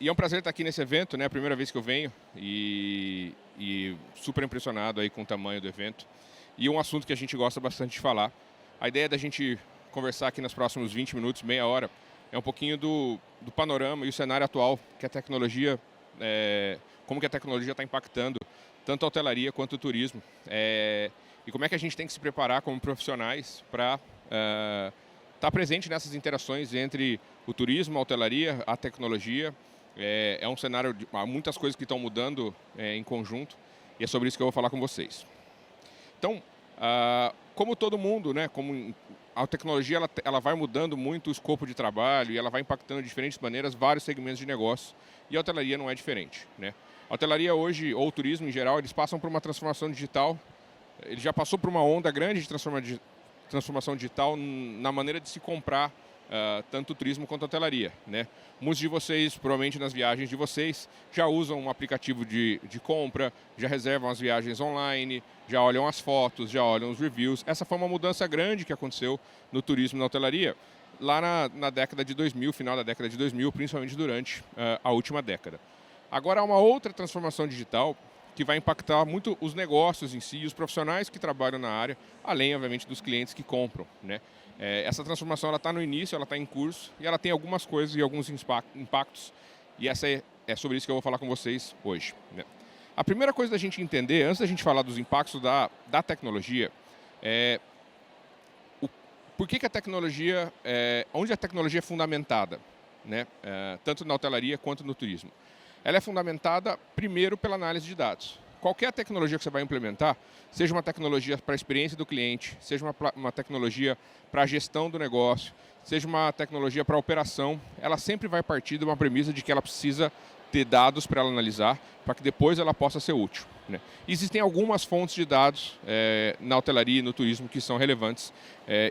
E é um prazer estar aqui nesse evento, né? A primeira vez que eu venho e super impressionado aí com o tamanho do evento. E um assunto que a gente gosta bastante de falar. A ideia da gente conversar aqui nos próximos 20 minutos, meia hora, é um pouquinho do panorama e o cenário atual que a tecnologia, como que a tecnologia está impactando tanto a hotelaria quanto o turismo. E como é que a gente tem que se preparar como profissionais para estar presente nessas interações entre o turismo, a hotelaria, a tecnologia. É um cenário de há muitas coisas que estão mudando em conjunto e é sobre isso que eu vou falar com vocês. Então, como todo mundo, né, como a tecnologia ela vai mudando muito o escopo de trabalho e ela vai impactando de diferentes maneiras vários segmentos de negócio e a hotelaria não é diferente, né? A hotelaria hoje, ou o turismo em geral, eles passam por uma transformação digital, ele já passou por uma onda grande de transformação digital na maneira de se comprar tanto o turismo quanto a hotelaria, né? Muitos de vocês, provavelmente nas viagens de vocês, já usam um aplicativo de compra, já reservam as viagens online, já olham as fotos, já olham os reviews. Essa foi uma mudança grande que aconteceu no turismo e na hotelaria, lá na década de 2000, final da década de 2000, principalmente durante a última década. Agora há uma outra transformação digital que vai impactar muito os negócios em si e os profissionais que trabalham na área, além, obviamente, dos clientes que compram, né? Essa transformação está no início, ela está em curso e ela tem algumas coisas e alguns impactos e essa é sobre isso que eu vou falar com vocês hoje, né? A primeira coisa da gente entender, antes da gente falar dos impactos da tecnologia, por que a tecnologia, onde a tecnologia é fundamentada, né? Tanto na hotelaria quanto no turismo. Ela é fundamentada primeiro pela análise de dados. Qualquer tecnologia que você vai implementar, seja uma tecnologia para a experiência do cliente, seja uma tecnologia para a gestão do negócio, seja uma tecnologia para a operação, ela sempre vai partir de uma premissa de que ela precisa ter dados para ela analisar, para que depois ela possa ser útil, né? Existem algumas fontes de dados na hotelaria e no turismo que são relevantes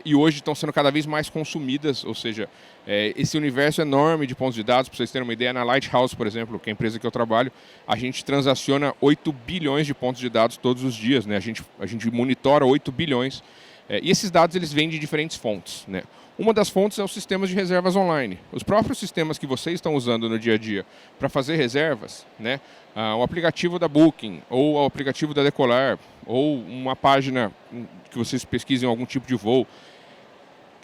e hoje estão sendo cada vez mais consumidas, ou seja, esse universo enorme de pontos de dados, para vocês terem uma ideia, na Lighthouse, por exemplo, que é a empresa que eu trabalho, a gente transaciona 8 bilhões de pontos de dados todos os dias, né? A gente monitora 8 bilhões e esses dados eles vêm de diferentes fontes, né? Uma das fontes é os sistemas de reservas online. Os próprios sistemas que vocês estão usando no dia a dia para fazer reservas, né? O aplicativo da Booking, ou o aplicativo da Decolar, ou uma página que vocês pesquisem algum tipo de voo,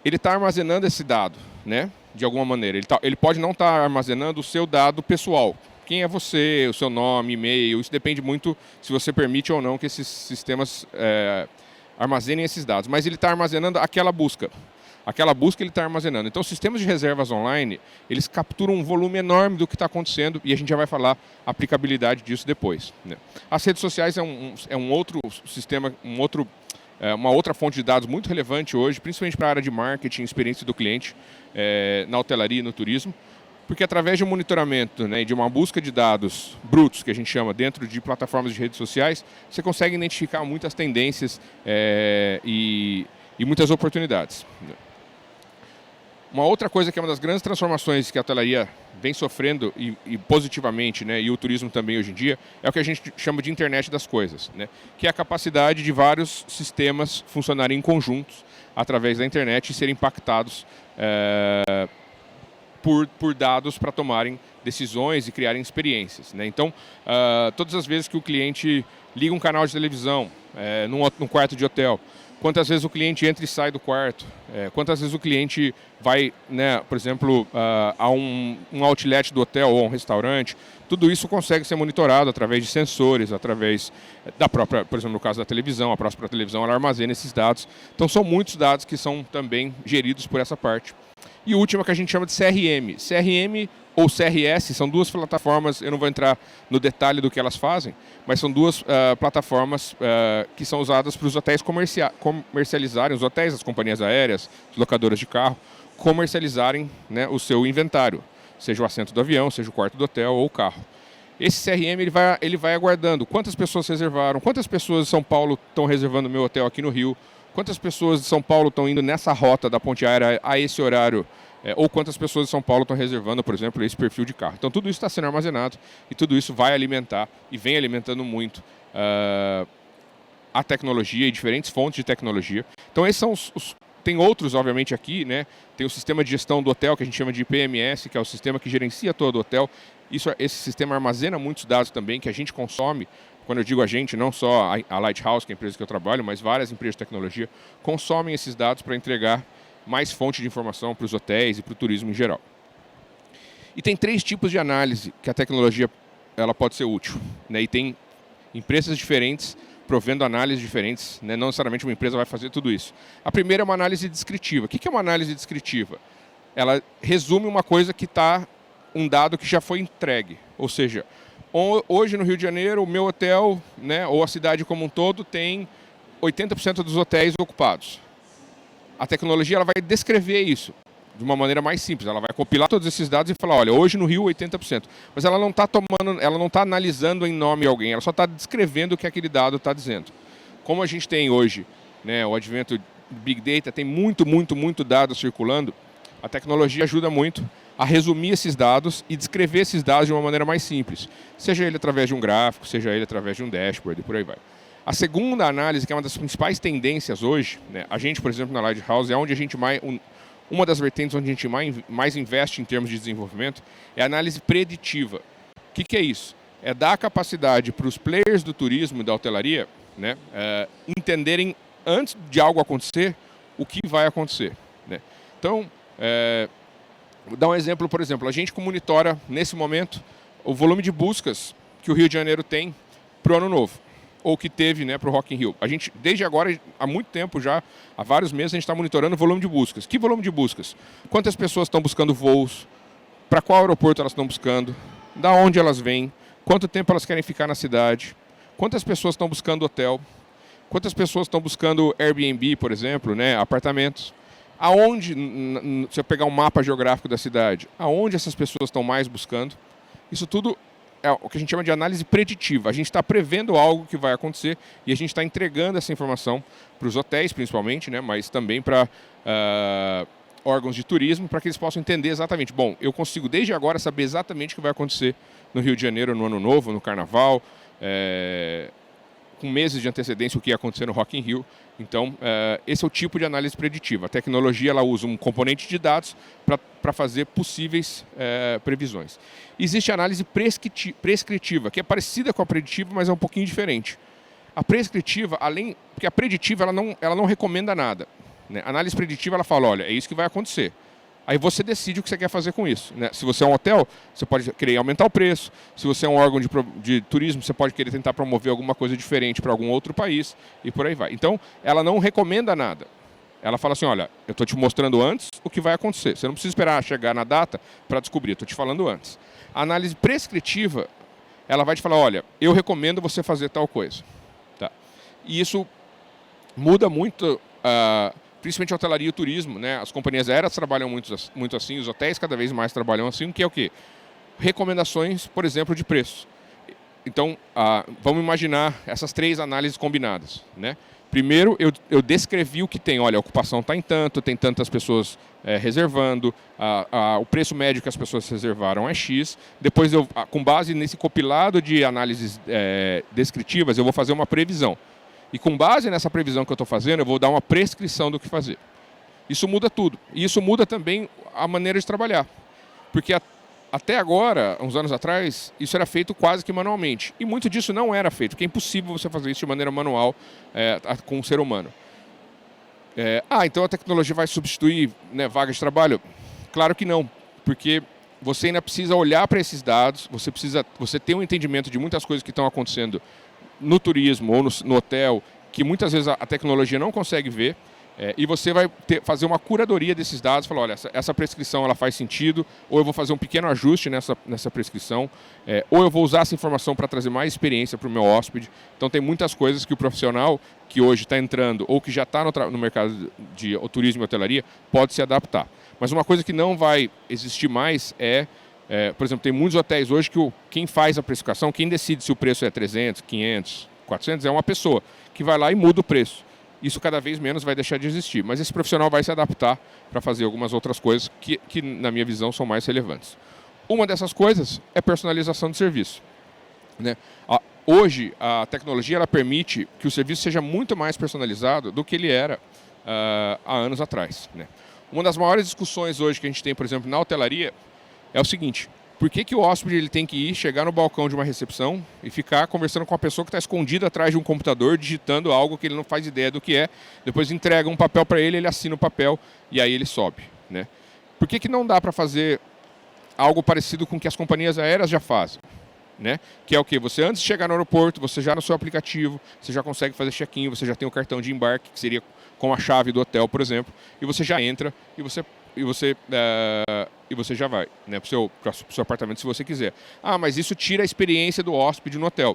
ele está armazenando esse dado, né? De alguma maneira. Ele pode não estar armazenando o seu dado pessoal. Quem é você, o seu nome, e-mail, isso depende muito se você permite ou não que esses sistemas armazenem esses dados. Mas ele está armazenando aquela busca. Aquela busca ele está armazenando. Então, os sistemas de reservas online, eles capturam um volume enorme do que está acontecendo e a gente já vai falar a aplicabilidade disso depois, né? As redes sociais é um outro sistema, uma outra fonte de dados muito relevante hoje, principalmente para a área de marketing, experiência do cliente, na hotelaria e no turismo, porque através de um monitoramento, né, de uma busca de dados brutos, que a gente chama, dentro de plataformas de redes sociais, você consegue identificar muitas tendências e muitas oportunidades. Uma outra coisa que é uma das grandes transformações que a hotelaria vem sofrendo e positivamente, né, e o turismo também hoje em dia, é o que a gente chama de internet das coisas, né, que é a capacidade de vários sistemas funcionarem em conjuntos através da internet e serem impactados por dados para tomarem decisões e criarem experiências, né? Então, todas as vezes que o cliente liga um canal de televisão num quarto de hotel, quantas vezes o cliente entra e sai do quarto, quantas vezes o cliente vai, né, por exemplo, a um outlet do hotel ou a um restaurante, tudo isso consegue ser monitorado através de sensores, através da própria, por exemplo, no caso da televisão, a própria televisão ela armazena esses dados. Então são muitos dados que são também geridos por essa parte. E o último que a gente chama de CRM. CRM ou CRS são duas plataformas, eu não vou entrar no detalhe do que elas fazem, mas são duas plataformas que são usadas para os hotéis comercializarem, os hotéis, as companhias aéreas, as locadoras de carro, comercializarem, né, o seu inventário, seja o assento do avião, seja o quarto do hotel ou o carro. Esse CRM ele vai aguardando quantas pessoas reservaram, quantas pessoas de São Paulo estão reservando o meu hotel aqui no Rio, quantas pessoas de São Paulo estão indo nessa rota da ponte aérea a esse horário, ou quantas pessoas de São Paulo estão reservando, por exemplo, esse perfil de carro. Então tudo isso está sendo armazenado e tudo isso vai alimentar e vem alimentando muito a tecnologia e diferentes fontes de tecnologia. Então esses são tem outros, obviamente, aqui, né? Tem o sistema de gestão do hotel, que a gente chama de PMS, que é o sistema que gerencia todo o hotel. Esse sistema armazena muitos dados também, que a gente consome. Quando eu digo a gente, não só a Lighthouse, que é a empresa que eu trabalho, mas várias empresas de tecnologia consomem esses dados para entregar mais fonte de informação para os hotéis e para o turismo em geral. E tem 3 tipos de análise que a tecnologia ela pode ser útil, né? E tem empresas diferentes provendo análises diferentes, né? Não necessariamente uma empresa vai fazer tudo isso. A primeira é uma análise descritiva. O que é uma análise descritiva? Ela resume uma coisa que está, um dado que já foi entregue. Ou seja, hoje no Rio de Janeiro, o meu hotel, né, ou a cidade como um todo, tem 80% dos hotéis ocupados. A tecnologia ela vai descrever isso de uma maneira mais simples. Ela vai compilar todos esses dados e falar, olha, hoje no Rio 80%. Mas ela não está analisando em nome de alguém, ela só está descrevendo o que aquele dado está dizendo. Como a gente tem hoje, né, o advento do Big Data, tem muito dado circulando, a tecnologia ajuda muito a resumir esses dados e descrever esses dados de uma maneira mais simples. Seja ele através de um gráfico, seja ele através de um dashboard e por aí vai. A segunda análise, que é uma das principais tendências hoje, né, a gente, por exemplo, na Lighthouse, é onde a gente uma das vertentes onde a gente mais investe em termos de desenvolvimento, é a análise preditiva. O que é isso? É dar a capacidade para os players do turismo e da hotelaria, né, entenderem, antes de algo acontecer, o que vai acontecer, né? Então, vou dar um exemplo, por exemplo, a gente monitora, nesse momento, o volume de buscas que o Rio de Janeiro tem para o Ano Novo, ou que teve, né, para o Rock in Rio. A gente, desde agora, há muito tempo já, há vários meses, a gente está monitorando o volume de buscas. Que volume de buscas? Quantas pessoas estão buscando voos? Para qual aeroporto elas estão buscando? Da onde elas vêm? Quanto tempo elas querem ficar na cidade? Quantas pessoas estão buscando hotel? Quantas pessoas estão buscando Airbnb, por exemplo, né, apartamentos? Aonde, se eu pegar um mapa geográfico da cidade, aonde essas pessoas estão mais buscando? Isso tudo é o que a gente chama de análise preditiva. A gente está prevendo algo que vai acontecer e a gente está entregando essa informação para os hotéis, principalmente, né, mas também para órgãos de turismo, para que eles possam entender exatamente. Bom, eu consigo desde agora saber exatamente o que vai acontecer no Rio de Janeiro, no Ano Novo, no Carnaval, com meses de antecedência o que ia acontecer no Rock in Rio. Então, esse é o tipo de análise preditiva. A tecnologia ela usa um componente de dados para fazer possíveis previsões. Existe a análise prescritiva, que é parecida com a preditiva, mas é um pouquinho diferente. A prescritiva, porque a preditiva ela não recomenda nada, né? A análise preditiva ela fala, olha, é isso que vai acontecer. Aí você decide o que você quer fazer com isso, né? Se você é um hotel, você pode querer aumentar o preço. Se você é um órgão de turismo, você pode querer tentar promover alguma coisa diferente para algum outro país e por aí vai. Então, ela não recomenda nada. Ela fala assim, olha, eu estou te mostrando antes o que vai acontecer. Você não precisa esperar chegar na data para descobrir, eu estou te falando antes. A análise prescritiva, ela vai te falar, olha, eu recomendo você fazer tal coisa. Tá? E isso muda muito, principalmente a hotelaria e o turismo, né? As companhias aéreas trabalham muito assim, os hotéis cada vez mais trabalham assim, que é o quê? Recomendações, por exemplo, de preço. Então, vamos imaginar essas 3 análises combinadas, né? Primeiro, eu descrevi o que tem. Olha, a ocupação está em tanto, tem tantas pessoas reservando, o preço médio que as pessoas reservaram é X. Depois, com base nesse compilado de análises descritivas, eu vou fazer uma previsão. E com base nessa previsão que eu estou fazendo, eu vou dar uma prescrição do que fazer. Isso muda tudo. E isso muda também a maneira de trabalhar. Porque até agora, uns anos atrás, isso era feito quase que manualmente. E muito disso não era feito, porque é impossível você fazer isso de maneira manual com o ser humano. Então a tecnologia vai substituir, né, vagas de trabalho? Claro que não, porque você ainda precisa olhar para esses dados, você tem um entendimento de muitas coisas que estão acontecendo no turismo ou no hotel, que muitas vezes a tecnologia não consegue ver. E você vai fazer uma curadoria desses dados, falar, olha, essa prescrição ela faz sentido, ou eu vou fazer um pequeno ajuste nessa prescrição, ou eu vou usar essa informação para trazer mais experiência para o meu hóspede. Então tem muitas coisas que o profissional que hoje está entrando, ou que já está no mercado de turismo e hotelaria, pode se adaptar. Mas uma coisa que não vai existir mais por exemplo, tem muitos hotéis hoje que quem faz a precificação, quem decide se o preço é 300, 500, 400, é uma pessoa que vai lá e muda o preço. Isso cada vez menos vai deixar de existir. Mas esse profissional vai se adaptar para fazer algumas outras coisas que, na minha visão, são mais relevantes. Uma dessas coisas é personalização de serviço, né? Hoje, a tecnologia ela permite que o serviço seja muito mais personalizado do que ele era há anos atrás, né? Uma das maiores discussões hoje que a gente tem, por exemplo, na hotelaria, é o seguinte: por que o hóspede ele tem que ir, chegar no balcão de uma recepção e ficar conversando com a pessoa que está escondida atrás de um computador, digitando algo que ele não faz ideia do que é, depois entrega um papel para ele, ele assina o papel e aí ele sobe, né? Por que não dá para fazer algo parecido com o que as companhias aéreas já fazem? Né? Que é o que? Você antes de chegar no aeroporto, você já no seu aplicativo, você já consegue fazer check-in, você já tem o cartão de embarque, que seria com a chave do hotel, por exemplo, e você já entra e você já vai, né, para o seu apartamento se você quiser. Ah, mas isso tira a experiência do hóspede no hotel.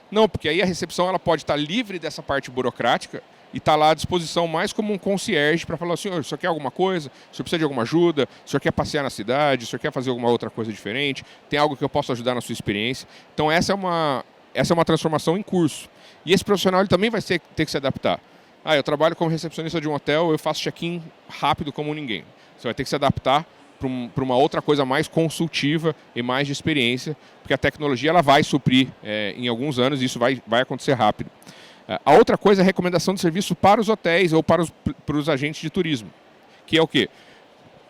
Não, porque aí a recepção ela pode estar livre dessa parte burocrática e está lá à disposição mais como um concierge para falar: senhor, o senhor quer alguma coisa? O senhor precisa de alguma ajuda? O senhor quer passear na cidade? O senhor quer fazer alguma outra coisa diferente? Tem algo que eu possa ajudar na sua experiência? Então essa é uma transformação em curso. E esse profissional ele também vai ter que se adaptar. Ah, eu trabalho como recepcionista de um hotel, eu faço check-in rápido como ninguém. Você vai ter que se adaptar para uma outra coisa mais consultiva e mais de experiência, porque a tecnologia ela vai suprir em alguns anos e isso vai acontecer rápido. A outra coisa é a recomendação de serviço para os hotéis ou para os agentes de turismo, que é o quê?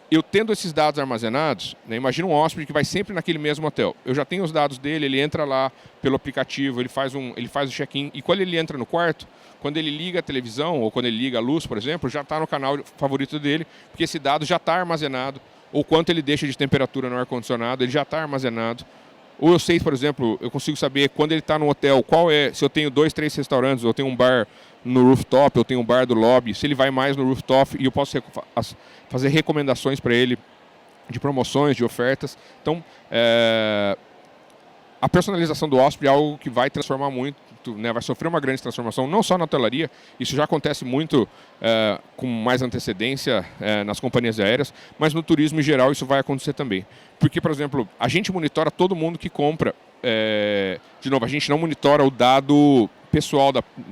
Eu tendo esses dados armazenados, né, imagina um hóspede que vai sempre naquele mesmo hotel. Eu já tenho os dados dele, ele entra lá pelo aplicativo, ele faz o check-in, e quando ele entra no quarto, quando ele liga a televisão ou quando ele liga a luz, por exemplo, já está no canal favorito dele, porque esse dado já está armazenado, ou quanto ele deixa de temperatura no ar-condicionado, ele já está armazenado. Ou eu sei, por exemplo, eu consigo saber quando ele está no hotel, se eu tenho 2, 3 restaurantes, eu tenho um bar no rooftop, eu tenho um bar do lobby, se ele vai mais no rooftop, e eu posso fazer recomendações para ele de promoções, de ofertas. Então, a personalização do hóspede é algo que vai transformar muito, né, vai sofrer uma grande transformação, não só na hotelaria, isso já acontece muito com mais antecedência nas companhias aéreas, mas no turismo em geral isso vai acontecer também. Porque, por exemplo, a gente monitora todo mundo que compra. De novo, a gente não monitora o dado pessoal,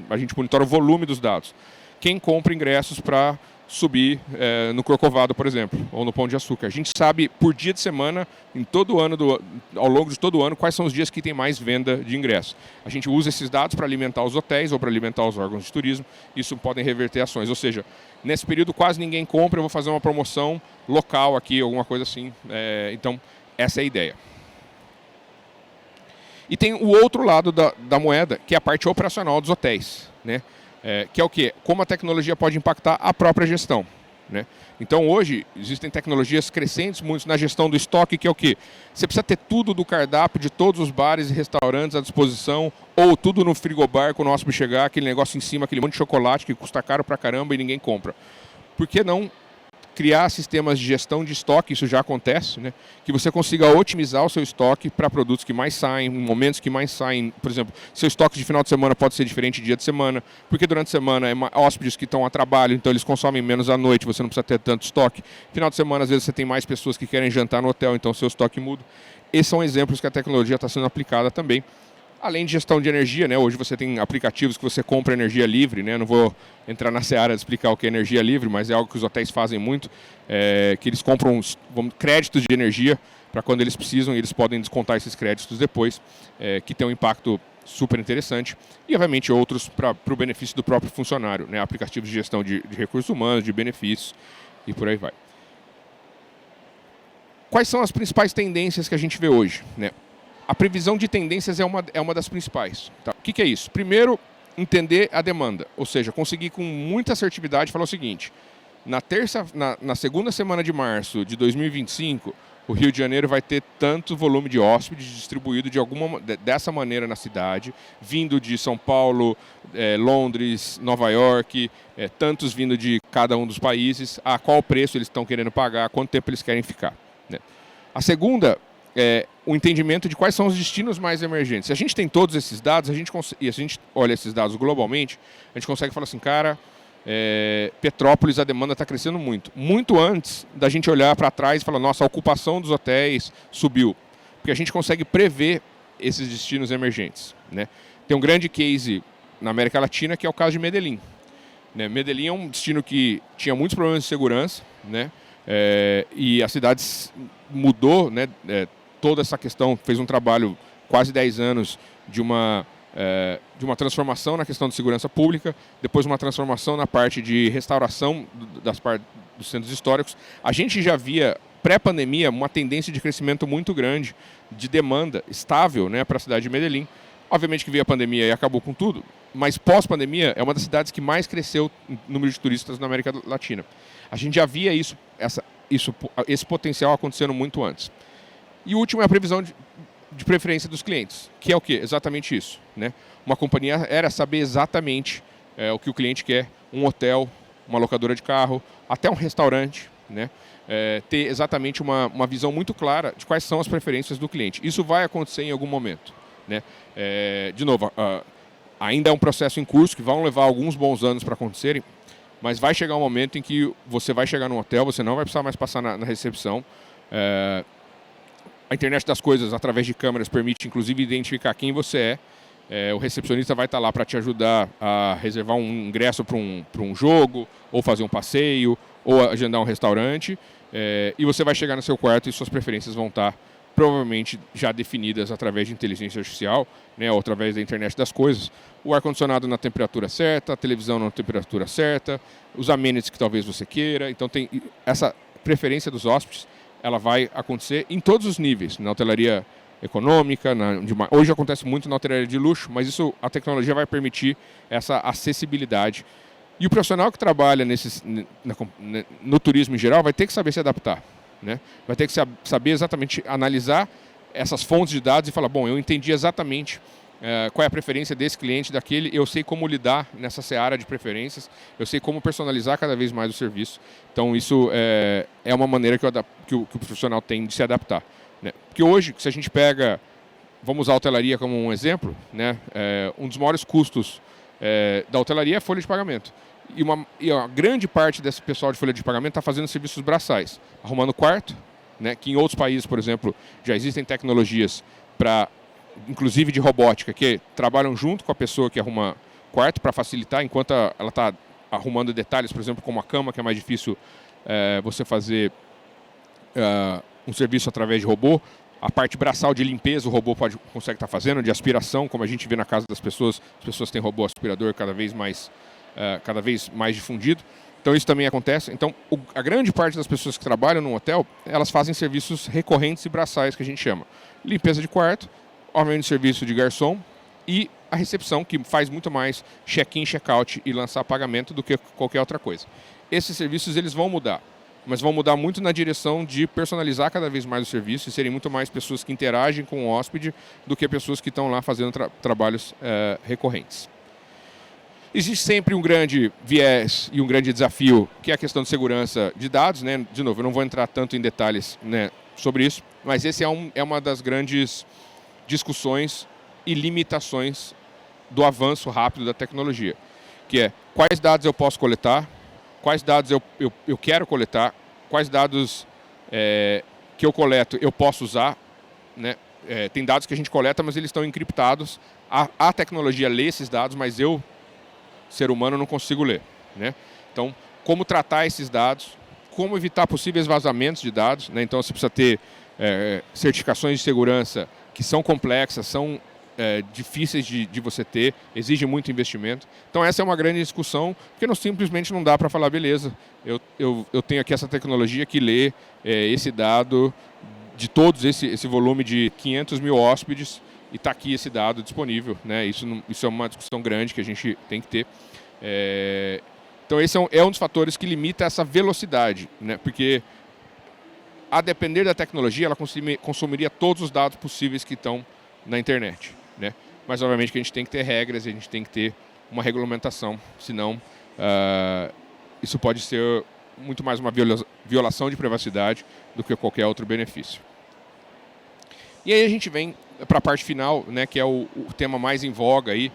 a gente monitora o volume dos dados. Quem compra ingressos para subir no Corcovado, por exemplo, ou no Pão de Açúcar. A gente sabe por dia de semana, ao longo de todo o ano, quais são os dias que tem mais venda de ingressos. A gente usa esses dados para alimentar os hotéis ou para alimentar os órgãos de turismo. Isso podem reverter ações. Ou seja, nesse período quase ninguém compra, eu vou fazer uma promoção local aqui, alguma coisa assim. Então, essa é a ideia. E tem o outro lado da moeda, que é a parte operacional dos hotéis, né? Que é o quê? Como a tecnologia pode impactar a própria gestão, né? Então hoje existem tecnologias crescentes muito na gestão do estoque, que é o quê? Você precisa ter tudo do cardápio de todos os bares e restaurantes à disposição, ou tudo no frigobar quando o hóspede chegar, aquele negócio em cima, aquele monte de chocolate que custa caro pra caramba e ninguém compra. Por que não criar sistemas de gestão de estoque, isso já acontece, né? Que você consiga otimizar o seu estoque para produtos que mais saem, em momentos que mais saem. Por exemplo, seu estoque de final de semana pode ser diferente de dia de semana, porque durante a semana é hóspedes que estão a trabalho, então eles consomem menos à noite, você não precisa ter tanto estoque. Final de semana, às vezes, você tem mais pessoas que querem jantar no hotel, então seu estoque muda. Esses são exemplos que a tecnologia está sendo aplicada também. Além de gestão de energia, né? Hoje você tem aplicativos que você compra energia livre, né? Não vou entrar na seara de explicar o que é energia livre, mas é algo que os hotéis fazem muito, que eles compram créditos de energia para quando eles precisam e eles podem descontar esses créditos depois, que tem um impacto super interessante. E, obviamente, outros para o benefício do próprio funcionário, né? Aplicativos de gestão de recursos humanos, de benefícios e por aí vai. Quais são as principais tendências que a gente vê hoje, né? A previsão de tendências é uma das principais. Tá? O que é isso? Primeiro, entender a demanda. Ou seja, conseguir com muita assertividade falar o seguinte: na segunda semana de março de 2025, o Rio de Janeiro vai ter tanto volume de hóspedes distribuído dessa maneira na cidade, vindo de São Paulo, Londres, Nova York, tantos vindo de cada um dos países, a qual preço eles estão querendo pagar, quanto tempo eles querem ficar. Né? A segunda o entendimento de quais são os destinos mais emergentes. Se a gente tem todos esses dados, e a gente olha esses dados globalmente, a gente consegue falar assim, cara, Petrópolis, a demanda está crescendo muito. Muito antes da gente olhar para trás e falar, nossa, a ocupação dos hotéis subiu. Porque a gente consegue prever esses destinos emergentes. Né? Tem um grande case na América Latina, que é o caso de Medellín. Né? Medellín é um destino que tinha muitos problemas de segurança, né? E a cidade mudou, né? Toda essa questão, fez um trabalho quase 10 anos de uma de uma transformação na questão de segurança pública, depois uma transformação na parte de restauração dos centros históricos. A gente já via, pré-pandemia, uma tendência de crescimento muito grande, de demanda estável, né, para a cidade de Medellín. Obviamente que veio a pandemia e acabou com tudo, mas pós-pandemia é uma das cidades que mais cresceu em número de turistas na América Latina. A gente já via esse potencial acontecendo muito antes. E o último é a previsão de preferência dos clientes, que é o quê? Exatamente isso, né? Uma companhia era saber exatamente o que o cliente quer, um hotel, uma locadora de carro, até um restaurante, né? Ter exatamente uma visão muito clara de quais são as preferências do cliente. Isso vai acontecer em algum momento, né? De novo, ainda é um processo em curso que vão levar alguns bons anos para acontecerem, mas vai chegar um momento em que você vai chegar num hotel, você não vai precisar mais passar na recepção. A internet das coisas, através de câmeras, permite inclusive identificar quem você é. O recepcionista vai estar lá para te ajudar a reservar um ingresso para um jogo, ou fazer um passeio, ou agendar um restaurante. E você vai chegar no seu quarto e suas preferências vão estar provavelmente já definidas através de inteligência artificial, né, ou através da internet das coisas. O ar-condicionado na temperatura certa, a televisão na temperatura certa, os amenities que talvez você queira. Então tem essa preferência dos hóspedes, ela vai acontecer em todos os níveis, na hotelaria econômica, hoje acontece muito na hotelaria de luxo, mas a tecnologia vai permitir essa acessibilidade. E o profissional que trabalha no turismo em geral vai ter que saber se adaptar, né? Vai ter que saber exatamente analisar essas fontes de dados e falar, bom, eu entendi exatamente qual é a preferência desse cliente, daquele, eu sei como lidar nessa seara de preferências, eu sei como personalizar cada vez mais o serviço. Então isso é uma maneira que o profissional tem de se adaptar, né? Porque hoje, se a gente pega, vamos usar a hotelaria como um exemplo, né? Um dos maiores custos da hotelaria é a folha de pagamento. E a grande parte desse pessoal de folha de pagamento está fazendo serviços braçais, arrumando quarto, né? Que em outros países, por exemplo, já existem tecnologias para, inclusive de robótica, que trabalham junto com a pessoa que arruma quarto para facilitar, enquanto ela está arrumando detalhes, por exemplo, como a cama, que é mais difícil você fazer um serviço através de robô. A parte braçal de limpeza o robô consegue estar fazendo, de aspiração, como a gente vê na casa das pessoas. As pessoas têm robô aspirador cada vez mais difundido. Então isso também acontece. Então a grande parte das pessoas que trabalham no hotel, elas fazem serviços recorrentes e braçais, que a gente chama. Limpeza de quarto, obviamente serviço de garçom e a recepção, que faz muito mais check-in, check-out e lançar pagamento do que qualquer outra coisa. Esses serviços eles vão mudar, mas vão mudar muito na direção de personalizar cada vez mais o serviço e serem muito mais pessoas que interagem com o hóspede do que pessoas que estão lá fazendo trabalhos recorrentes. Existe sempre um grande viés e um grande desafio, que é a questão de segurança de dados, né? De novo, eu não vou entrar tanto em detalhes, né, sobre isso, mas esse é uma das grandes discussões e limitações do avanço rápido da tecnologia, que é quais dados eu posso coletar, quais dados eu quero coletar, quais dados que eu coleto eu posso usar, né? Tem dados que a gente coleta, mas eles estão encriptados. A tecnologia lê esses dados, mas eu, ser humano, não consigo ler, né? Então, como tratar esses dados, como evitar possíveis vazamentos de dados, né? Então, você precisa ter certificações de segurança que são complexas, são difíceis de você ter, exige muito investimento. Então essa é uma grande discussão, porque simplesmente não dá para falar, beleza, eu tenho aqui essa tecnologia que lê esse dado de todos, esse volume de 500 mil hóspedes, e está aqui esse dado disponível, né? Isso é uma discussão grande que a gente tem que ter. Então esse é um dos fatores que limita essa velocidade, né? Porque a depender da tecnologia, ela consumiria todos os dados possíveis que estão na internet, né? Mas obviamente que a gente tem que ter regras e a gente tem que ter uma regulamentação, senão isso pode ser muito mais uma violação de privacidade do que qualquer outro benefício. E aí a gente vem para a parte final, né, que é o tema mais em voga aí.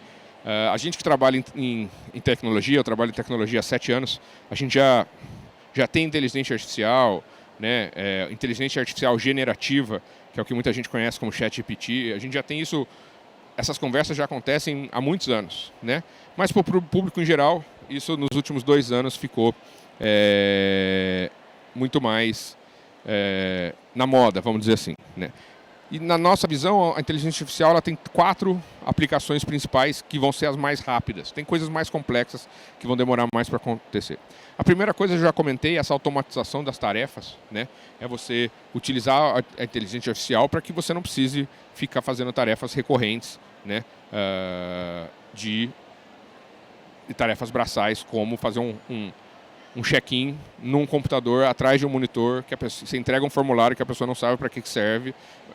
A gente que trabalha em tecnologia, eu trabalho em tecnologia há 7 anos, a gente já tem inteligência artificial, né, inteligência artificial generativa, que é o que muita gente conhece como ChatGPT. A gente já tem isso, essas conversas já acontecem há muitos anos, né? Mas para o público em geral, isso nos últimos 2 anos ficou muito mais na moda, vamos dizer assim, né? E na nossa visão, a inteligência artificial ela tem 4 aplicações principais que vão ser as mais rápidas. Tem coisas mais complexas que vão demorar mais para acontecer. A primeira coisa, eu já comentei, essa automatização das tarefas, né? É você utilizar a inteligência artificial para que você não precise ficar fazendo tarefas recorrentes, né? De tarefas braçais, como fazer um check-in num computador atrás de um monitor, que você entrega um formulário que a pessoa não sabe para que serve,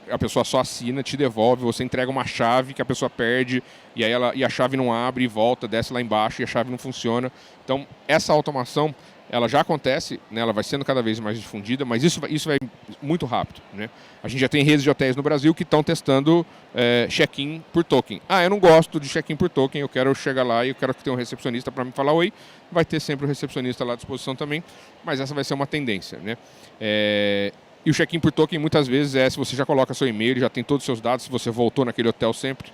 a pessoa só assina, te devolve, você entrega uma chave que a pessoa perde e a chave não abre e volta, desce lá embaixo e a chave não funciona. Então, essa automação, ela já acontece, né, ela vai sendo cada vez mais difundida, mas isso vai muito rápido, né? A gente já tem redes de hotéis no Brasil que estão testando check-in por token. Eu não gosto de check-in por token, eu quero chegar lá e eu quero que tenha um recepcionista para me falar oi. Vai ter sempre o recepcionista lá à disposição também, mas essa vai ser uma tendência, né? E o check-in por token muitas vezes se você já coloca seu e-mail, ele já tem todos os seus dados, se você voltou naquele hotel sempre,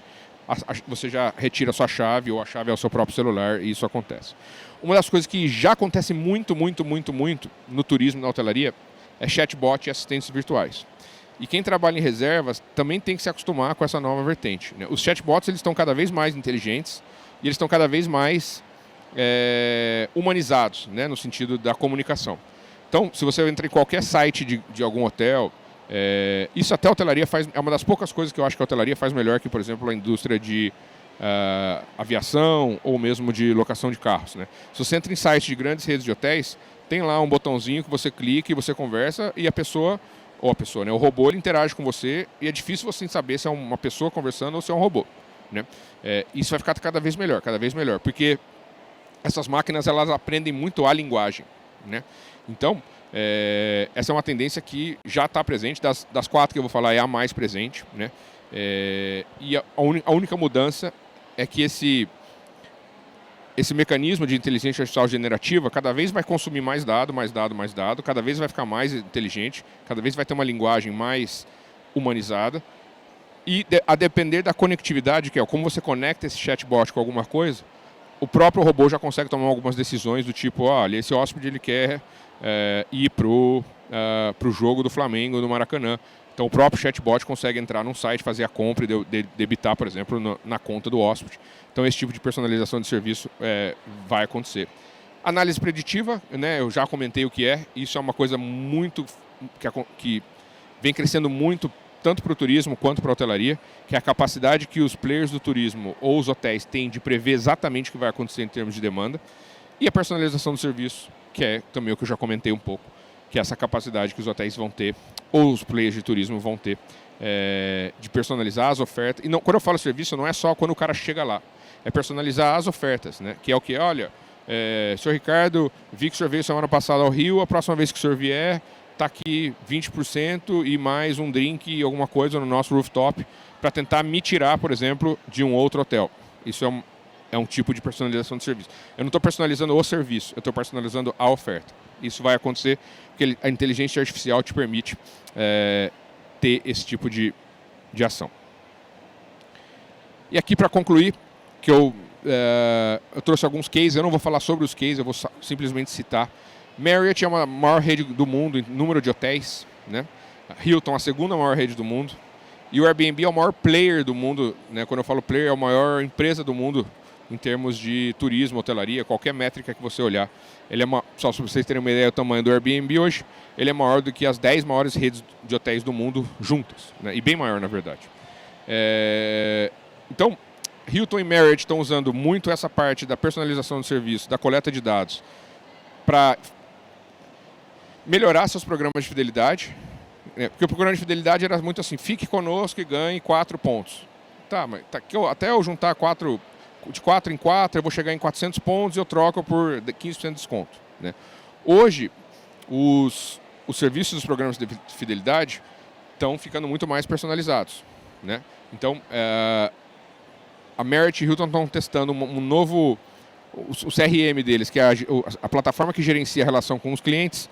você já retira a sua chave ou a chave é o seu próprio celular e isso acontece. Uma das coisas que já acontece muito no turismo e na hotelaria é chatbot e assistentes virtuais. E quem trabalha em reservas também tem que se acostumar com essa nova vertente, né? Os chatbots eles estão cada vez mais inteligentes e eles estão cada vez mais humanizados, né, no sentido da comunicação. Então, se você entra em qualquer site de algum hotel, isso até a hotelaria faz, é uma das poucas coisas que eu acho que a hotelaria faz melhor que, por exemplo, a indústria de aviação ou mesmo de locação de carros, né? Se você entra em sites de grandes redes de hotéis, tem lá um botãozinho que você clica e você conversa e né, o robô ele interage com você e é difícil você saber se é uma pessoa conversando ou se é um robô, né? Isso vai ficar cada vez melhor, porque essas máquinas elas aprendem muito a linguagem, né? Então, essa é uma tendência que já está presente, das 4 que eu vou falar é a mais presente, né? E a única mudança é que esse mecanismo de inteligência artificial generativa cada vez vai consumir mais dado, cada vez vai ficar mais inteligente, cada vez vai ter uma linguagem mais humanizada. E a depender da conectividade, que é como você conecta esse chatbot com alguma coisa, o próprio robô já consegue tomar algumas decisões do tipo, olha, esse hóspede ele quer ir pro jogo do Flamengo no Maracanã. Então o próprio chatbot consegue entrar num site, fazer a compra e debitar, por exemplo, na conta do hóspede. Então esse tipo de personalização de serviço vai acontecer. Análise preditiva, né, eu já comentei o que é. Isso é uma coisa muito que vem crescendo muito, tanto para o turismo quanto para a hotelaria, que é a capacidade que os players do turismo ou os hotéis têm de prever exatamente o que vai acontecer em termos de demanda. E a personalização do serviço, que é também o que eu já comentei um pouco, que é essa capacidade que os hotéis vão ter, ou os players de turismo vão ter, de personalizar as ofertas. E não, quando eu falo serviço, não é só quando o cara chega lá, é personalizar as ofertas, né? Que é o que, olha, senhor Ricardo, vi que o senhor veio semana passada ao Rio, a próxima vez que o senhor vier, está aqui 20% e mais um drink e alguma coisa no nosso rooftop para tentar me tirar, por exemplo, de um outro hotel. Isso é um tipo de personalização de serviço. Eu não estou personalizando o serviço, eu estou personalizando a oferta. Isso vai acontecer porque a inteligência artificial te permite ter esse tipo de ação. E aqui, para concluir, que eu trouxe alguns cases, eu não vou falar sobre os cases, eu vou simplesmente citar. Marriott é a maior rede do mundo em número de hotéis, né? Hilton, a segunda maior rede do mundo. E o Airbnb é o maior player do mundo, né? Quando eu falo player, é a maior empresa do mundo em termos de turismo, hotelaria, qualquer métrica que você olhar. Ele é só para vocês terem uma ideia do tamanho do Airbnb hoje, ele é maior do que as 10 maiores redes de hotéis do mundo juntas, né? E bem maior, na verdade. Então, Hilton e Marriott estão usando muito essa parte da personalização do serviço, da coleta de dados, para melhorar seus programas de fidelidade, né? Porque o programa de fidelidade era muito assim, fique conosco e ganhe 4 pontos. Tá, mas até eu juntar de 4 em 4, eu vou chegar em 400 pontos e eu troco por 15% de desconto, né? Hoje, os serviços dos programas de fidelidade estão ficando muito mais personalizados, né? Então, a Marriott e Hilton estão testando um novo, o CRM deles, que é a plataforma que gerencia a relação com os clientes,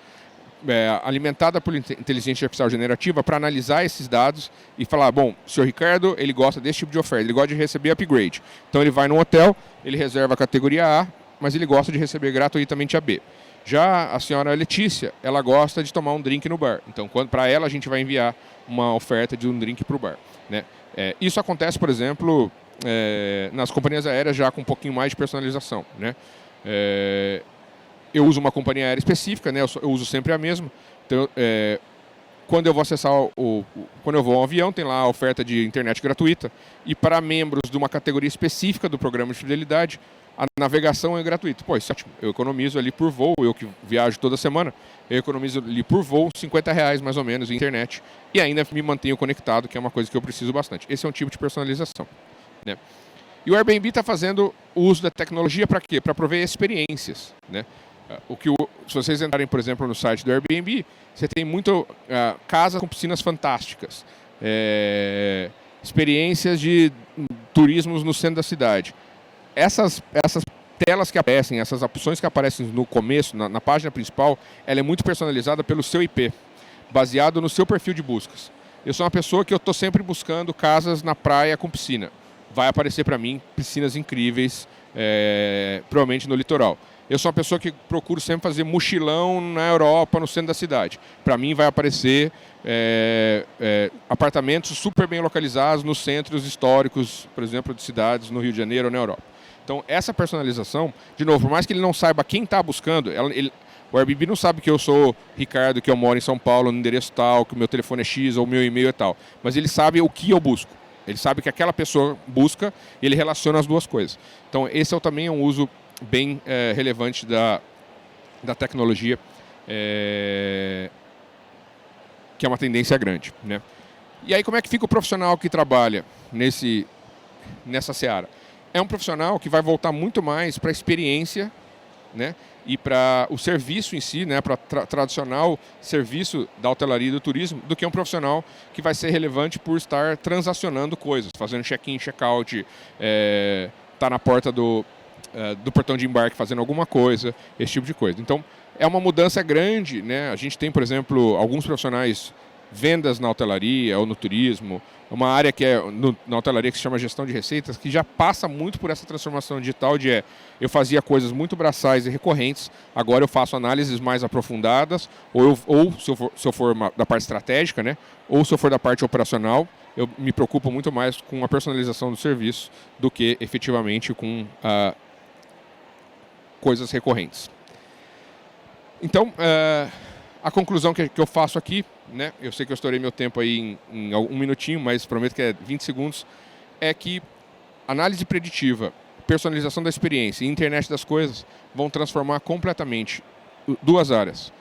alimentada por inteligência artificial generativa para analisar esses dados e falar, bom, o senhor Ricardo, ele gosta desse tipo de oferta, ele gosta de receber upgrade. Então ele vai num hotel, ele reserva a categoria A, mas ele gosta de receber gratuitamente a B. Já a senhora Letícia, ela gosta de tomar um drink no bar. Então, para ela, a gente vai enviar uma oferta de um drink para o bar, né? Isso acontece, por exemplo, nas companhias aéreas já com um pouquinho mais de personalização, né? Eu uso uma companhia aérea específica, né? Eu uso sempre a mesma. Então, quando eu vou acessar quando eu vou a um avião, tem lá a oferta de internet gratuita. E para membros de uma categoria específica do programa de fidelidade, a navegação é gratuita. Pô, isso é ótimo. Eu economizo ali por voo, eu que viajo toda semana, eu economizo ali por voo R$ 50 mais ou menos em internet e ainda me mantenho conectado, que é uma coisa que eu preciso bastante. Esse é um tipo de personalização, né? E o Airbnb está fazendo o uso da tecnologia para quê? Para prover experiências, né? Se vocês entrarem, por exemplo, no site do Airbnb, você tem muito casas com piscinas fantásticas, experiências de turismos no centro da cidade. Essas telas que aparecem, essas opções que aparecem no começo, na página principal, ela é muito personalizada pelo seu IP, baseado no seu perfil de buscas. Eu sou uma pessoa que eu estou sempre buscando casas na praia com piscina. Vai aparecer para mim piscinas incríveis, provavelmente no litoral. Eu sou uma pessoa que procuro sempre fazer mochilão na Europa, no centro da cidade. Para mim vai aparecer apartamentos super bem localizados nos centros históricos, por exemplo, de cidades no Rio de Janeiro ou na Europa. Então, essa personalização, de novo, por mais que ele não saiba quem está buscando, o Airbnb não sabe que eu sou Ricardo, que eu moro em São Paulo, no endereço tal, que o meu telefone é X ou o meu e-mail é tal. Mas ele sabe o que eu busco. Ele sabe que aquela pessoa busca e ele relaciona as duas coisas. Então, esse também é um uso bem relevante da tecnologia, que é uma tendência grande, né? E aí, como é que fica o profissional que trabalha nessa seara? É um profissional que vai voltar muito mais para a experiência, né? E para o serviço em si, né? Para tradicional serviço da hotelaria e do turismo, do que um profissional que vai ser relevante por estar transacionando coisas, fazendo check-in, check-out, tá na porta do portão de embarque fazendo alguma coisa, esse tipo de coisa. Então, é uma mudança grande, né? A gente tem, por exemplo, alguns profissionais vendas na hotelaria ou no turismo, uma área que na hotelaria que se chama gestão de receitas, que já passa muito por essa transformação digital eu fazia coisas muito braçais e recorrentes, agora eu faço análises mais aprofundadas, ou se eu for da parte estratégica, né? Ou se eu for da parte operacional, eu me preocupo muito mais com a personalização do serviço do que efetivamente com coisas recorrentes. Então, a conclusão que eu faço aqui, né, eu sei que eu estourei meu tempo aí em um minutinho, mas prometo que é 20 segundos, é que análise preditiva, personalização da experiência e internet das coisas vão transformar completamente duas áreas.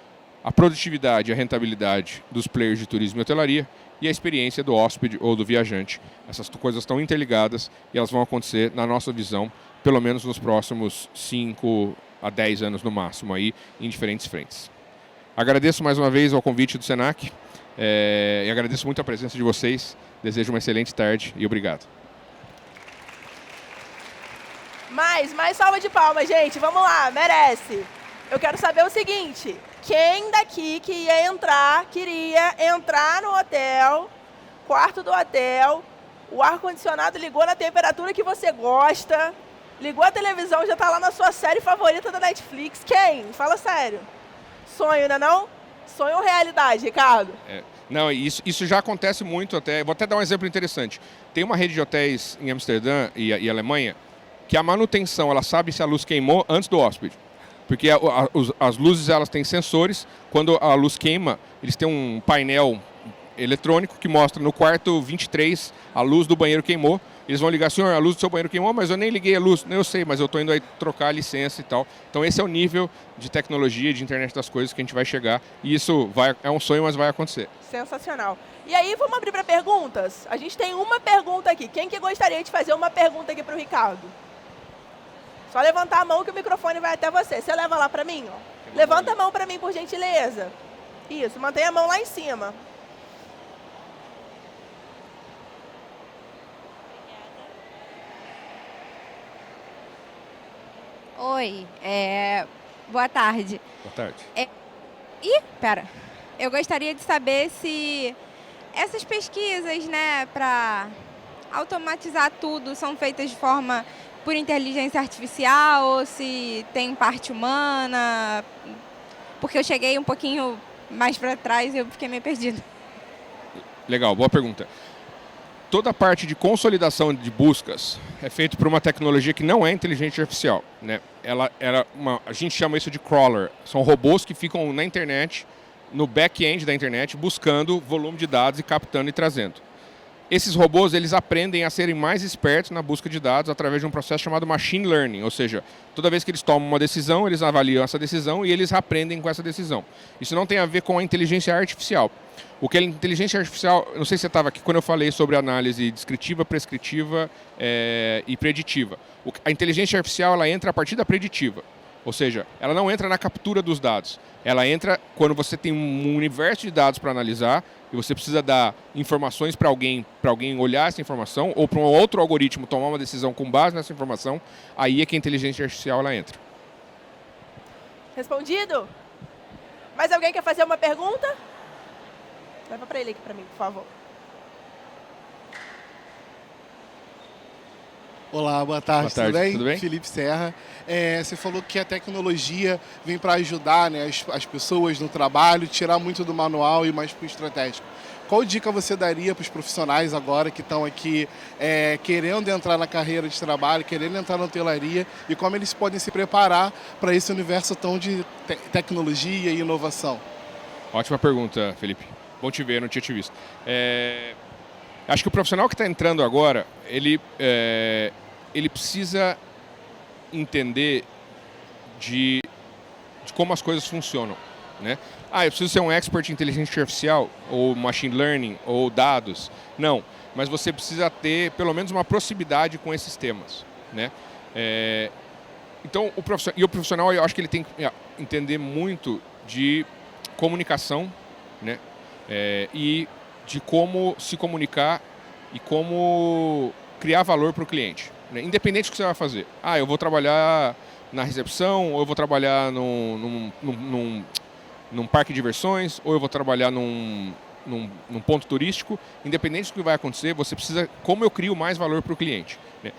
A produtividade e a rentabilidade dos players de turismo e hotelaria e a experiência do hóspede ou do viajante. Essas coisas estão interligadas e elas vão acontecer, na nossa visão, pelo menos nos próximos 5 a 10 anos no máximo, aí, em diferentes frentes. Agradeço mais uma vez ao convite do Senac e agradeço muito a presença de vocês. Desejo uma excelente tarde e obrigado. Mais salva de palmas, gente. Vamos lá, merece. Eu quero saber o seguinte: quem daqui queria entrar no hotel, quarto do hotel, o ar-condicionado ligou na temperatura que você gosta, ligou a televisão, já está lá na sua série favorita da Netflix. Quem? Fala sério. Sonho, né não? Sonho ou realidade, Ricardo? Não, isso já acontece muito até. Vou até dar um exemplo interessante. Tem uma rede de hotéis em Amsterdã e Alemanha que a manutenção, ela sabe se a luz queimou antes do hóspede. Porque as luzes, elas têm sensores. Quando a luz queima, eles têm um painel eletrônico que mostra no quarto 23 a luz do banheiro queimou. Eles vão ligar, senhor, a luz do seu banheiro queimou, mas eu nem liguei a luz. Eu sei, mas eu estou indo aí trocar a licença e tal. Então esse é o nível de tecnologia, de internet das coisas que a gente vai chegar. E isso é um sonho, mas vai acontecer. Sensacional. E aí, vamos abrir para perguntas? A gente tem uma pergunta aqui. Quem que gostaria de fazer uma pergunta aqui para o Ricardo? Só levantar a mão que o microfone vai até você. Você leva lá para mim? Ó. Levanta a mão para mim, por gentileza. Isso, mantenha a mão lá em cima. Oi, boa tarde. Boa tarde. Eu gostaria de saber se essas pesquisas, né, para automatizar tudo, são feitas de forma por inteligência artificial ou se tem parte humana. porque eu cheguei um pouquinho mais para trás e eu fiquei meio perdida. Legal, boa pergunta. Toda a parte de consolidação de buscas é feita por uma tecnologia que não é inteligência artificial, né? A gente chama isso de crawler. São robôs que ficam na internet, no back-end da internet, buscando volume de dados e captando e trazendo. Esses robôs, eles aprendem a serem mais espertos na busca de dados através de um processo chamado machine learning, ou seja, toda vez que eles tomam uma decisão, eles avaliam essa decisão e eles aprendem com essa decisão. Isso não tem a ver com a inteligência artificial. O que é inteligência artificial, não sei se você estava aqui quando eu falei sobre análise descritiva, prescritiva e preditiva. A inteligência artificial, ela entra a partir da preditiva. Ou seja, ela não entra na captura dos dados. Ela entra quando você tem um universo de dados para analisar e você precisa dar informações para alguém olhar essa informação ou para um outro algoritmo tomar uma decisão com base nessa informação, aí é que a inteligência artificial ela entra. Respondido? Mais alguém quer fazer uma pergunta? Leva para ele aqui para mim, por favor. Olá, boa tarde, tudo bem? Felipe Serra. Você falou que a tecnologia vem para ajudar, né, as pessoas no trabalho, tirar muito do manual e mais para o estratégico. Qual dica você daria para os profissionais agora que estão aqui querendo entrar na carreira de trabalho, querendo entrar na hotelaria e como eles podem se preparar para esse universo tão de tecnologia e inovação? Ótima pergunta, Felipe. Bom te ver, não tinha te visto. Acho que o profissional que está entrando agora, ele precisa entender de como as coisas funcionam, né? Eu preciso ser um expert em inteligência artificial, ou machine learning, ou dados. Não, mas você precisa ter pelo menos uma proximidade com esses temas, né? Então, o profissional, eu acho que ele tem que entender muito de comunicação, né? E de como se comunicar e como criar valor para o cliente, né? Independente do que você vai fazer. Eu vou trabalhar na recepção, ou eu vou trabalhar num parque de diversões, ou eu vou trabalhar num ponto turístico. Independente do que vai acontecer, você precisa... Como eu crio mais valor para o cliente, né?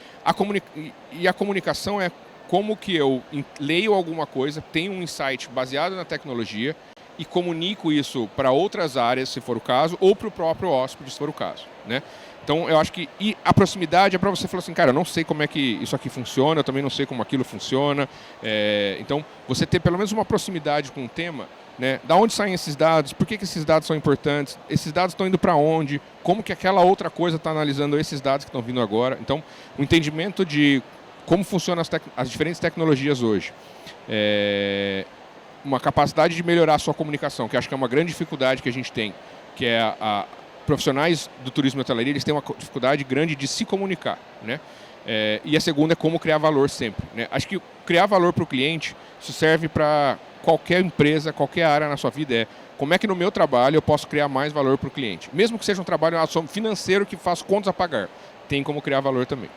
E a comunicação é como que eu leio alguma coisa, tenho um insight baseado na tecnologia e comunico isso para outras áreas, se for o caso, ou para o próprio hóspede, se for o caso, né? Então, eu acho que a proximidade é para você falar assim, cara, eu não sei como é que isso aqui funciona, eu também não sei como aquilo funciona. Então, você ter pelo menos uma proximidade com o tema, né? Da onde saem esses dados, por que esses dados são importantes, esses dados estão indo para onde, como que aquela outra coisa está analisando esses dados que estão vindo agora. Então, o entendimento de como funcionam as diferentes tecnologias hoje. Uma capacidade de melhorar a sua comunicação, que acho que é uma grande dificuldade que a gente tem, que é profissionais do turismo e hotelaria, eles têm uma dificuldade grande de se comunicar, né? E a segunda é como criar valor sempre, né? Acho que criar valor para o cliente, isso serve para qualquer empresa, qualquer área na sua vida, como é que no meu trabalho eu posso criar mais valor para o cliente. Mesmo que seja um trabalho financeiro que faça contas a pagar, tem como criar valor também.